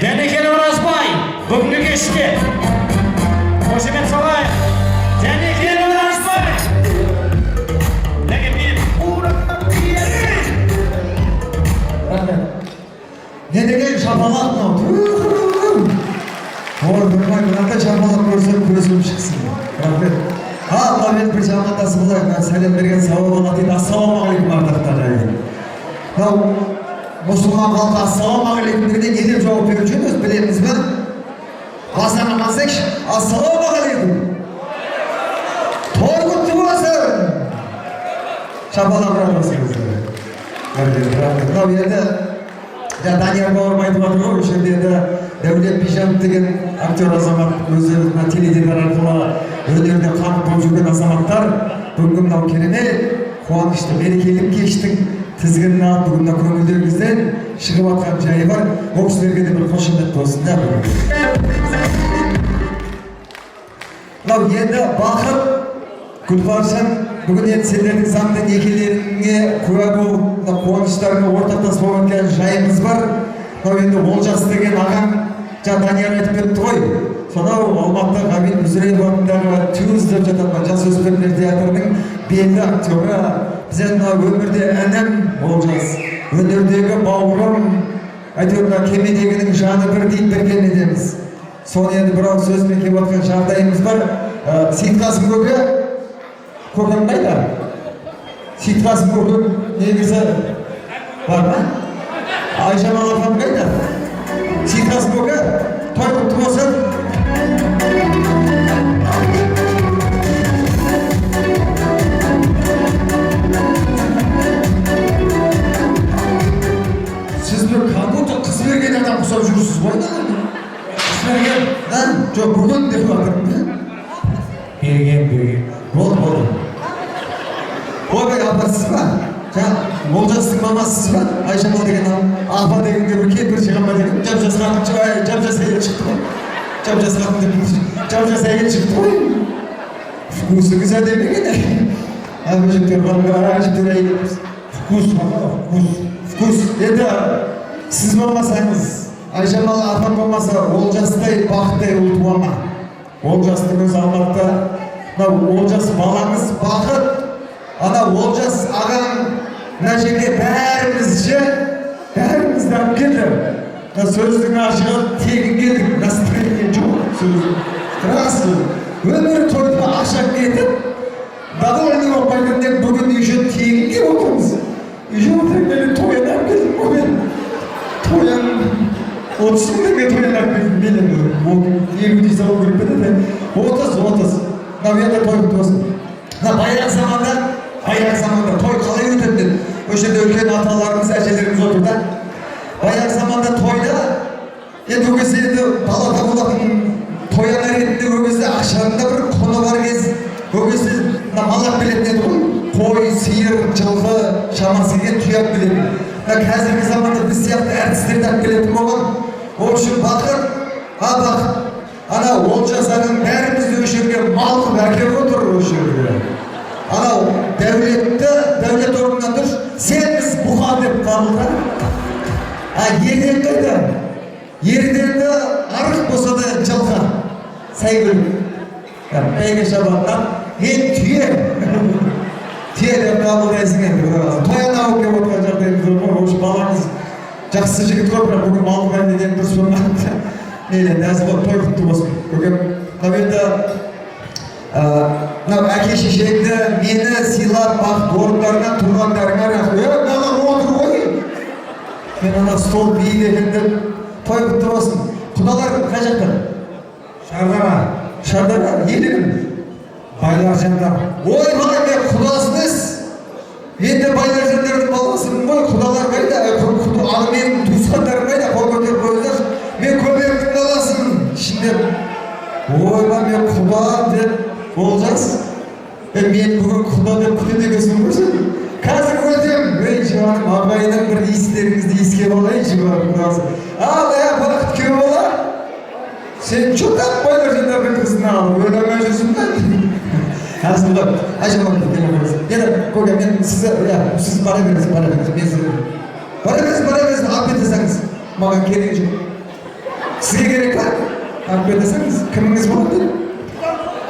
Жәнекел Оразбай, бүгінгі кеште қошемет салайық. Жәнекел Оразбай. Неге мен ұғырақтан киерін. Не деген шапалақ мынау. Ой, бұрмай, мынандай шапалақ көрсем көзім шықсын. Рахмет. Алла мен бір жамандасы болайық. Сәлем берген сауап алады дейді. Ассалаумағалейкум ардақтар жайын. Мұсылман халқы ассалаумағалейкум дегенде не деп жауап беріп жүрміз білеміз бе? Басына намазайықшы. Ассалаумағалейкум. Той құтты болсын. Шапалақ болсыңыз. Мынау енді Данияр бауырым айтып жатыр ғой, осы жерде Дәулет Бижанов деген актер азамат өзі теледидар арқылы өнерде қанық болып жүрген азаматтар бүгінгі мынау керемет қуанышты мерекелік кештің тізгінін алып бүгін көңілдеріңізден шығып жатқан жайы бар. Ол кісілерге де бір қошемет болсын да бүгін. Мынау енді бақыт Гүлбаршын бүгін енді сендердің заңды некелеріңе куә болып қуаныштарыңа ортақтас болып өткен жайымыз бар. Мынау енді Олжас деген ағаң Данияр айтып кетті ғой. Сонау Алматыда Ғабит Мүсірепов атындағы ТЮЗ деп жататын жасөспірімдер театрының белді актері. Біз енді өмірде інім Олжас, өнердегі бауырым, әйтеуір кемедегінің жаны бір дейді бір кемедеміз. Соны енді бір ауыз сөзбен келіп жатқан жағдайымыз бар. Сейітқасым көке, көкем қайда? Сейітқасым көкем негізі бар ма? Айжамал апам қайда? Сейітқасым көке, той құтты болсын. Сіз бір как-то қыз берген адам құсап жүрсіз ғой? Қыз берген? Жоқ, бүгін деп жатырмын. Берген. Болды. Ойбай, апасыз ба? Олжастың мамасыз ба? Айжамал деген апа дегенге бір кемпір шыған ба деген? Жап-жас әйел шықты ғой. Жап-жас әйел шықты ғой. Вкусыңыз әдемі екен. Әжіктер әйел. Вкус. Енді сіз болмасаңыз, Айжамал апам болмаса, Олжастай бақыттай ұл туа ма? Олжастың өзі Алматыда. Олжас балаңыз бақыт. Ана Олжас ағаң мына жерге бәрімізді алып келді. Сөздің ашығы тегін келдік, настроение жоқ сөздің. Рас өмір тойды ашақ кетіп, довольный болып қайтқанда бүгін еще тегін келіп отырмыз. Еще отырғаннан тойын алып келдім ғой мен. Тойын 30 теңге тойын алып келдім мен енді. 20 салу керек пе еді? 30. Енді той құтты болсын. Баяғы заманда той қалай өтеді? Осы жерде үлкен аталарымыз, әжелеріміз отырды. Баяғы заманда тойда енді ол кезде енді балада болатын тоян ретінде ол кезде ақшаның да бір құны бар кез. Ол кезде малақ білетін еді ғой. Қой, сиыр, жылқы, шамасы келген тұяқ білетін. Қазіргі заманда біз сияқты әртістерді алып келетін болған. Ол үшін бақыт, ана Олжас ағаң бәрімізді осы жерге мал қылып әкеліп отыр осы жерге. Анау дәулет орнынан дұрыс, сен біз бұқа деп қабылда. Ерден қайда? Ерденді арық болса да жылқы. Сайгүл. Бәйге шабатtan түйе. Түйе деп қабылдайсың енді. Тоян ауып кеп отқан жағдайымыз бар. Осы балаңыз жақсы жігіт қой, бірақ бүгін малдық әндеден дұрыс болмады. Мейлі, нәзі болып той құтты болсын. Көкем, мынау әке шешеңді мені сыйлап бақыт орындарынан тұрғандарыңа рахмет. Маған отыр ғой. Мен ана стол биік екен деп той құтты болсын. Құдалар қай жақта? Шардара, елігім. Байлар жандар. Ой, балай, мен құдасыныз. Енді байлар жандардың баласымын ғой, құдалар қайда? Ал менің туысқандарым қайда? Қол көтеріп қойыңдар. Мен көбектің баласымын. Ішінде, ойба, мен құда деп Олжас. Мен бүгін құда деп күтеді екенсің көрсен. Қазір өтем. Ей, жаным, ағайының бір иістеріңізді еске болайыншы бар құдасы. Бақыт кеу бола. Сен чотақ байлар жандардың қызын алып, өйдамай жүрсің бе? Әзілді, Айжамал келіп қойыңыз. Енді, көке, мен сіз бара беріңіз. Бара беріңіз, алып кете саңыз. Маған керек жоқ. Sizge gerek var. Alып deseniz, kiminiz болады?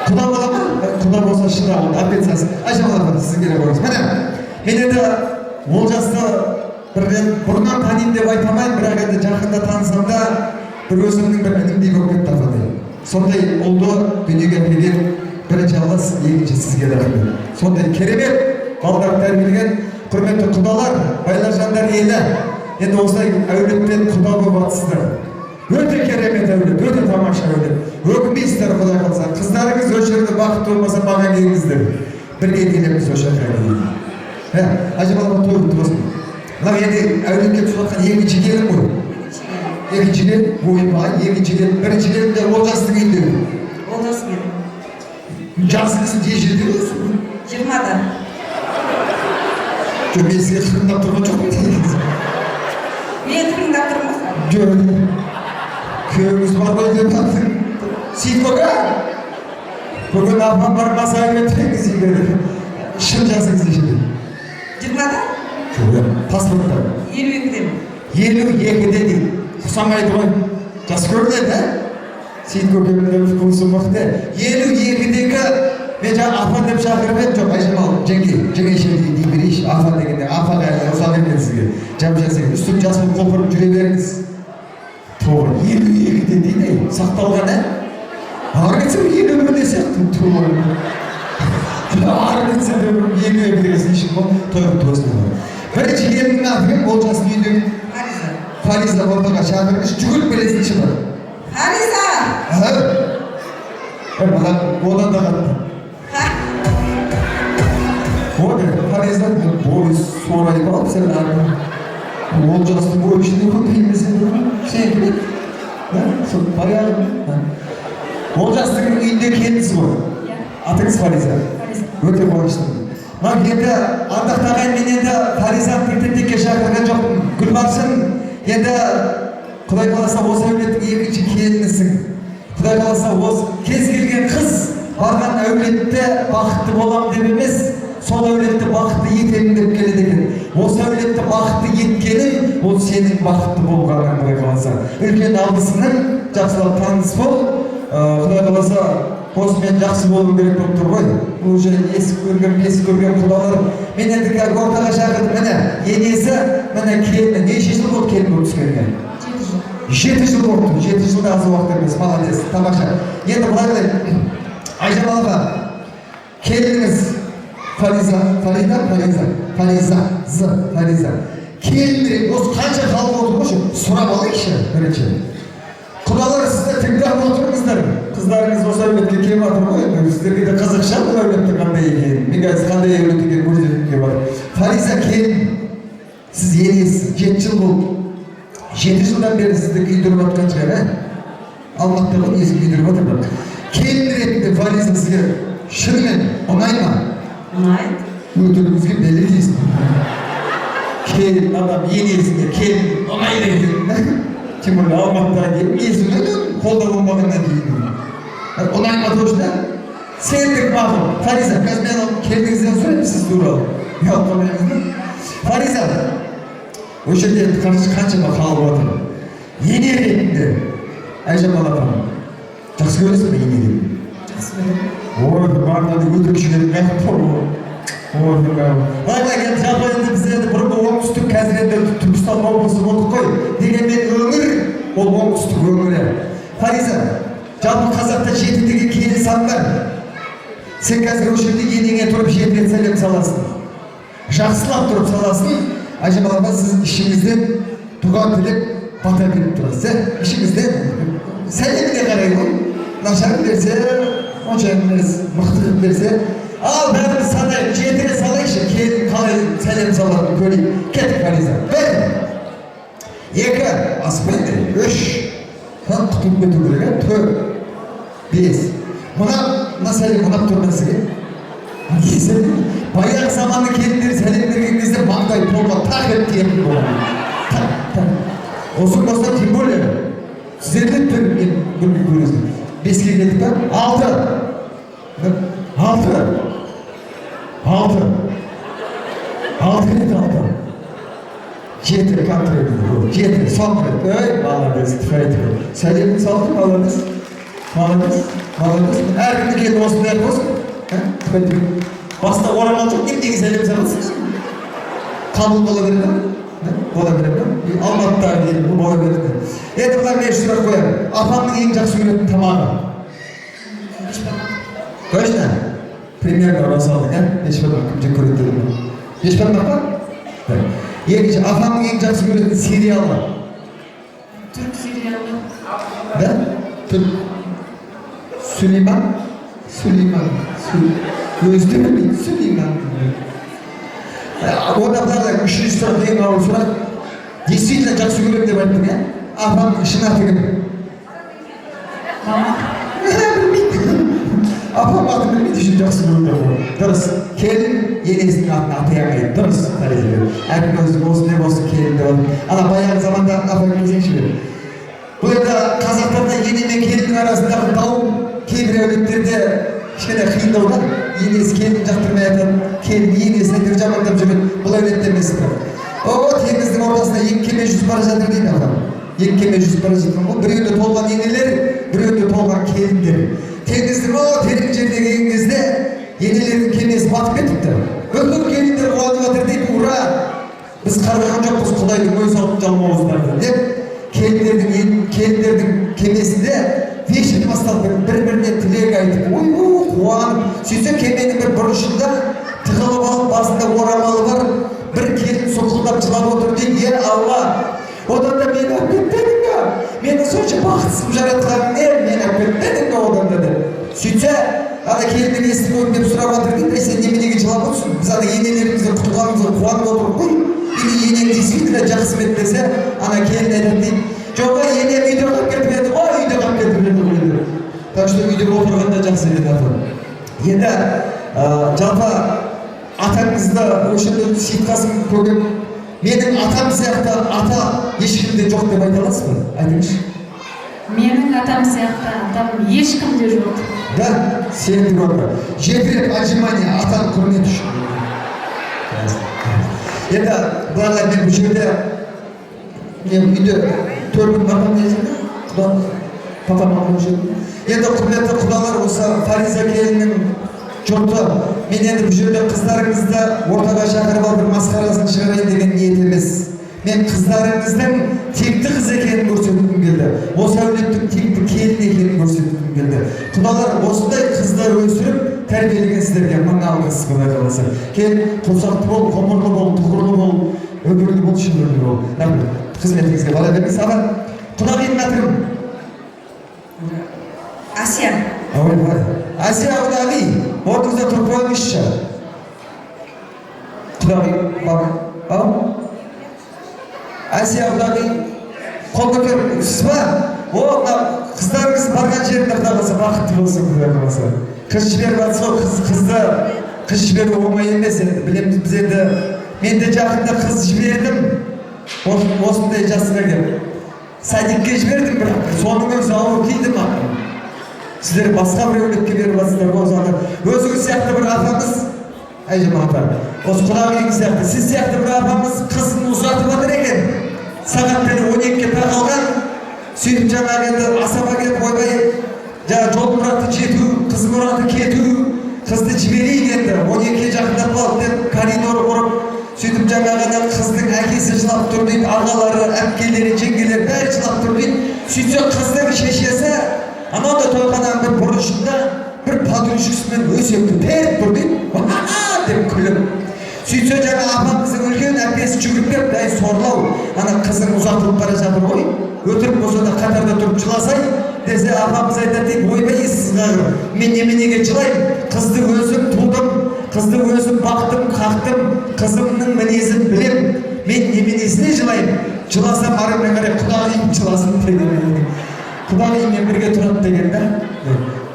Құда бола ма? Құда болса шыда болады. Алып etsеңіз. Айжамал сізге керек орыз. Мен енді Олжасты бірден бұрыннан танимын деп айта алмаймын, бірақ енді жақында танысам да бір өзімнің бір інімдей болып кетті ападай. Сондай ұлды дүниеге әкелген бірінші алла, екінші сізге рахмет. Сондай керемет балдар тәрбиелеген құрметті құдалар, байлар жандар елі. Енді осылай әулеттен құда болып атсыздар. Өте керемет әулет, өте тамаша әулет. Өкінбейсіздер Құдай қалса. Қыздарыңыз осы жерде бақытты болмаса маған келіңіздер. Бірге келеміз осы жаққа дейін. Ажымалға той өтті болсын. Мына енді әулетке түсіп жатқан екінші келін ғой. Екінші келін, ойбай, екінші келін, бірінші келін де Олжастың үйінде. Олжас келін. Жасыңызын жей жерде болсын. 20-да. Жоқ, мен сізге қырындап тұрған жоқпын. Мен қырындап тұрмын. Жоқ. Köyümüz var böyle baktın. Sikoga. Bugün apam var masaya götüreniz gibi. Şıncasınız şimdi. 20-da? Şöyle pasportta. 22'de mi? 22'de değil. Kusamaydı o. Jas gördü de. Sikoga bir kursun vakti. 22'deki Meca afa deyip çağırıp çok Ayşemal Cengi şey değil bir iş afa degende afa geldi o zaman ben sizge. Cemşesiniz üstün jasını kopurup жүре Doğru, 22'de değil mi? Saktalgan ne? Ağrıtsa 21'de saktım doğru. Ağrıtsa diyorum 22'de işim bu. Doğru dostum. Birinci gelinin adı Olcas'ın yüzü. Fariza orada çağırmış, cügül belesini çıkar. Fariza! Ben bana odan da kattım. O da Fariza bu sonrayı bağlı sen abi. Olcas'ın bu işini yapayım mesela. Şey gibi. Bayağı. Olcas'ın үйінде kendisi var. Atınız Fariza. Öte konuştum. Lan енді андақтаған мен енді Фариза мектепке шақырған жоқпын. Гүлбаршын енді Құдай қаласа осы әулеттің екінші келінісің. Құдай қаласа осы кез келген қыз барған әулетте бақытты болам деп емес, сол әулетті бақытты етемін деп келеді екен. Осы әулетті бақытты еткенің, ол сенің бақытты болғаның Құдай қаласа. Үлкен алғысының жақсылап таныс бол. Құдай қаласа осымен жақсы болу керек болып тұр ғой. Бұл уже есік көрген құдалар. Мен енді ортаға шақырдым. Міне енесі, міне келіні. Неше жыл болды келін болып түскенге? 7 жыл болды. 7 жылда аз уақыт емес. Молодец, тамаша. Енді былай қылайық. Айжамалға келініңіз Фариза. Келіндер, осы қанша халық отыр ғой, сұрап алайықшы бірінші. Құдалар сіздер тыңдап отырыңыздар. Қыздарыңыз осы әулетке келіп жатыр ғой. Сіздерге де қызықша бұл әулеттің қандай екенін. Мен қазір қандай әулет екенін көрсеткенге бар. Фариза келін, сіз енесіз, 7 жыл болды. 7 жылдан бері сізді күйдіріп жатқан шығар, Алматыда ғой, есік күйдіріп жатыр бірақ. Келін ретінде Фариза сізге шынымен ұнай ма? Ұнайды. Өтірігіңізге белі дейсің. Келін адам енесіне келін ұнайды екен. Тем более Алматыда келіп, есімнен қолда болмағаннан кейін. Ұнай ма точно? Сендік мағыл. Фариза, қазір мен келдіңізден сұраймын сіз туралы. Ұят қылмаймын. Фариза, осы жерде қаншама халық отыр. Ене ретінде Айжамал апам. Жақсы көресің бе ене ретінде? Жақсы көремін. Ой, барында өтірік жүрген мәк болу. Лайла келді, жалпы енді біз енді бұрынғы оңтүстік, қазір енді Түркістан облысы болдық қой. Дегенмен өңір, ол оңтүстік өңірі. Фариза, жалпы қазақта 7-дегі келін сан бар. Сен қазір осы жерде енеңе тұрып 7 рет сәлем саласың. Жақсылап тұрып саласың. Айжамал апа, сіз ішіңізден дұға тілеп бата беріп тұрасыз. Ішіңізден сәлеміне қарай ғой. Нашар берсе, онша емес, мықты берсе. Ал бәріміз санайық, 7 рет салайықшы, келін қалай сәлем салатынын көрейік. Кеттік Фариза. 1, 2, аспайды, 3, құтылып кету керек, 4, 5. Мына сәлем ұнап тұрмасыға. Несі? Баяғы заманды келіндер сәлем берген кезде маңдай толға тақ етті емін болады. Осы болса, тем более, сіздерден мен көрген көресің. 5-ке келдік па? 6 рет 6. Жеті контроль. Жеті. Соңғы рет. Ой, молодец. Сәлемін салдым, молодец. Молодец. Әркімді келді осындай болсын. Баста орамал жоқ, неге сәлем саласың? Қабыл бола береді ме? Бола береді ме? Алматыдағы келді, бұл бола береді ме? Енді бұлар мен сұрақ қоямын. Апамның ең жақсы көретін тамағы? Точно? Примерно орасалдың, ә? Бешбармақ кім жек көреді деді. Бешбармақ па? Екінші, апамның ең жақсы көретін сериалы? Türk serialı. Да? Türk. Süleyman? Özde mi? Süleyman. O da бұларда үшінші сұрақ ең ауыр сұрақ. Действительно жақсы көрем деп айттым, иә? Апамның шын аты кім? Mama. Апам аты білмейді үшін жақсы көрем деп ғой. Дұрыс. Келін енесінің атын атай алмайды. Дұрыс. Әркім өзі осындай болсын келін деп алып. Ана баяғы заманда апам кезеңші бер. Бұл енді қазақтарда ене мен келіннің арасындағы дау кейбір әулеттерде кішкене қиындау да. Енесі келінін жақтырмай атады, келін енесіне деп жамандап жүреді. Бұл әулетте емес пе? О, теңіздің ортасында екі кеме жүзіп бара жатыр дейді апам. Екі кеме жүзіп бара жатқан ғой. Біреуінде толған енелер, біреуінде толған келіндер. Теңіздің терең жеріне келген кезде енелердің кемесі батып кетіпті. Бүкіл келіндер қуанып жатыр дейді, ура! Біз қарғаған жоқпыз Құдайдың өз алтын жалмауыздарды деп. Келіндердің кемесінде вечер басталып бір-біріне тілек айтып, қуанып. Сөйтсе кеменің бір бұрышында тығылып алып басында орамалы бар бір келін соқылдап жылап отыр дейді, е Алла, одан да мені әкетпедің бе? Мені сонша бақытсыз жаратқаның не? Мені әкетпедің бе одан да деп. Сөйтсе, ана келіннің естіп өтіп деп сұрап жатыр дейді, сен неменеге жылап отырсың? Біз ана енелерімізді құтылғанымызға қуанып отырмық қой. Ене действительно жақсы еді десе, ана келін айтады дейді, жоға енем үйде қалып кетіп еді ғой, үйде қалып кетіп еді ғой. Так что үйде отырғанда жақсы еді апам. Енді жалпы атаңызды өшірді сейтқасым көкем, менің атам сияқты ата ешкімде жоқ деп айта аласыз ба? Айтыңызшы. Менің атам сияқты атам ешкімде жоқ. Да, сенің орында. Жеті рет отжимание атаның құрметі үшін. Енді бұларда мен бұл жерде үйде 4 күн бармам десем, папам алып жүрдім. Енді құрметті құдалар, осы Фариза келіннің жұрты, мен енді бұл жерде қыздарыңызды ортаға шақырып алып бір масқарасын шығарайын деген ниет емес. Мен қыздарыңыздың текті қыз екенін көрсеткім келді. Осы әулеттің текті келін екенін көрсеткім келді. Құдалар, осындай қыздар өсіріп тәрбиелеген сіздерге мың алғыс, Құдай қаласа. Кел, құлсақты бол, қомырлы бол, тұғырлы бол, өмірлі бол, шүмірлі бол. Рахмет. Қызметіңізге бара беріңіз. Аға, құдағиымның аты кім? Асия. Асия құдағи, орныңызда тұрып қойыңызшы. Құдағи, бау? Асия құдағи, қол көтеріңіз ба? О, қыздарыңыз барған жерінде Құдай қаласа бақытты болсын, Құдай қаласа. Қыз жіберіп жатсыз ғой, қыз жіберу оңай емес, білеміз біз енді. Мен де жақында қыз жібердім, осындай жасына келіп. Садикке жібердім, бірақ соның өзі ауыр тиді маған. Сіздер басқа бір әулетке беріп жатсыздар ғой, өзіңіз сияқты бір апамыз, Айжан апа, осы құдағиыңыз сияқты, сіз сияқты бір апамыз қызын ұзатып жатыр екен. Сағаттан 12-ге тақалған, сөйтіп жаңағы енді асаба келіп ойбай, жол мұраты жету, қыз мұраты кету, қызды жіберейік енді, 12-ге жақындап қалды деп коридор құрып, сөйтіп жаңағы қыздың әкесі жылап тұр дейді, ағалары, әпкелері, жеңгелері бәрі жылап тұр дейді. Сөйтсе қыздың шешесі анау да тойхананың бір бұрышында бір подружкасымен өсекті періп тұр дейді, деп күліп. Сөйтсе жаңа апамыздың үлкен әпкесі жүгіріп келіп, әй сорлау, ана қызың ұзатылып бара жатыр ғой, өтірік болса да қатарда тұрып жыласай десе, апамыз айтады дейді, ойбай сізға мен неменеге жылаймын, қызды өзім тудым, қызды өзім бақтым, қақтым, қызымның мінезін білем, мен неменесіне жылаймын, жыласам арыммен қарай құдағиым жыласын деген. Құдағиыммен бірге тұрады деген да,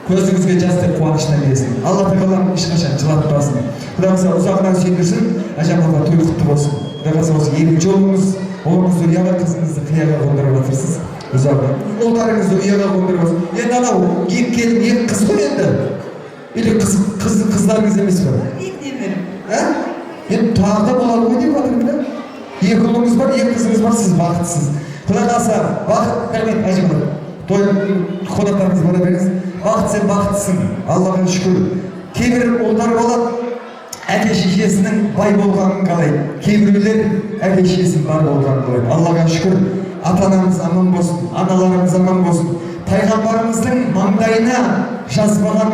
көзіңізге жас деп қуаныштан келсін. Алла тағалам ешқашан жылатпасын. Құдай қаласа ұзағынан сүйіндірсін, Айжан апа той құтты болсын. Құдай қаласа осы екінші ұлыңыз, ұлыңызды ұяға, қызыңызды қияға қондырып жатырсыз. Ұзағынан. Ұлдарыңызды ұяға қондырып жатырсыз. Енді анау екі келін, екі қыз ғой енді. Или қыздарыңыз емес пе? Екі немерем. Енді тағы да болады ғой деп жатырмын да. Екі ұлыңыз бар, екі қызыңыз бар, сіз бақыттысыз. Құдай қаласа, бақыт, рахмет, әжем той қонақтарыңыз бара беріңіз. Бақыт, сен бақыттысың, Аллаға шүкір. Кейбір ұлдар болады, әке шешесінің бай болғанын қалайды. Кейбіреулер әке шешесінің бар болғанын қалайды. Аллаға шүкір, ата-анамыз аман болсын, аналарымыз аман болсын. Пайғамбарымыздың маңдайына жазбаған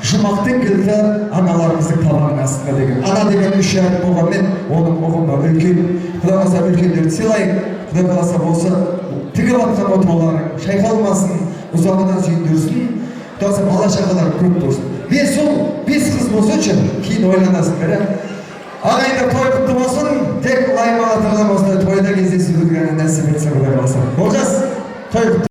жұмақтың кілті аналарымыздың табанының астында деген. Ана деген үш әріп болғанмен, оның ұғымы үлкен. Құдай қаласа үлкендерді сыйлайық. Құдай қаласа болса, тігіп атқан отауларың шайқалмасын, ұзағынан сүйіндірсін. Құдай қаласа бала шағалар көп болсын. 5 ұл, 5 қыз болсыншы, кейін ойланасыңдар. Ағайындар той құтты болсын, тек лайма атырдан осындай тойда кездесуді нәсіп етсе Құдай қаласа. Олжас, той құтты.